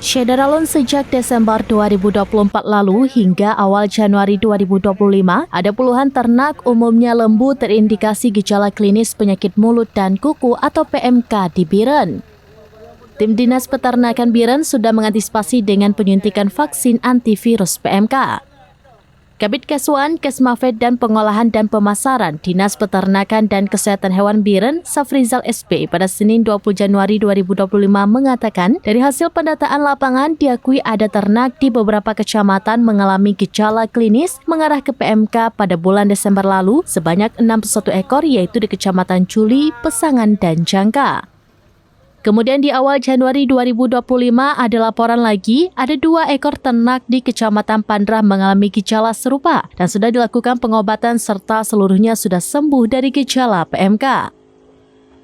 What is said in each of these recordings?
Syederalun sejak Desember 2024 lalu hingga awal Januari 2025, ada puluhan ternak umumnya lembu terindikasi gejala klinis penyakit mulut dan kuku atau PMK di Biren. Tim Dinas Peternakan Biren sudah mengantisipasi dengan penyuntikan vaksin antivirus PMK. Kabid Keswan, Kesmafed dan Pengolahan dan Pemasaran Dinas Peternakan dan Kesehatan Hewan Biren, Safrizal SP pada Senin 20 Januari 2025 mengatakan dari hasil pendataan lapangan diakui ada ternak di beberapa kecamatan mengalami gejala klinis mengarah ke PMK pada bulan Desember lalu sebanyak 61 ekor yaitu di Kecamatan Culi, Pesangan dan Jangka. Kemudian di awal Januari 2025 ada laporan lagi, ada 2 ekor ternak di Kecamatan Pandrah mengalami gejala serupa dan sudah dilakukan pengobatan serta seluruhnya sudah sembuh dari gejala PMK.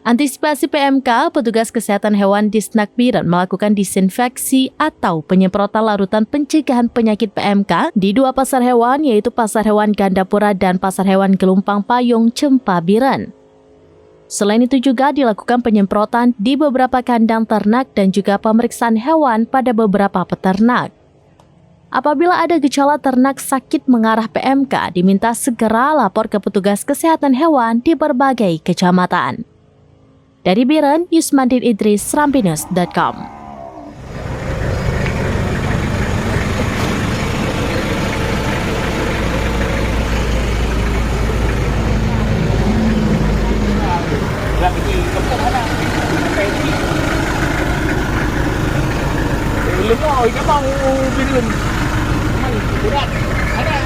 Antisipasi PMK, petugas kesehatan hewan Disnak Biren melakukan disinfeksi atau penyemprotan larutan pencegahan penyakit PMK di 2 pasar hewan yaitu Pasar Hewan Gandapura dan Pasar Hewan Gelumpang Payung, Cempa Biren. Selain itu juga dilakukan penyemprotan di beberapa kandang ternak dan juga pemeriksaan hewan pada beberapa peternak. Apabila ada gejala ternak sakit mengarah PMK, diminta segera lapor ke petugas kesehatan hewan di berbagai kecamatan. Dari Biren, Yusmandin Idris, Serampinus.com. Rồi cái bông bên lùm mình berat ada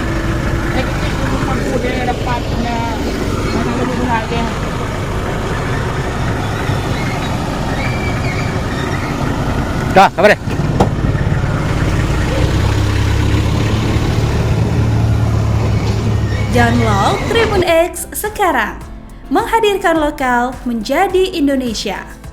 ekip mampu dia dapat mana lebih benar dia. Dah, apa deh? Download Tribun X sekarang, menghadirkan lokal menjadi Indonesia.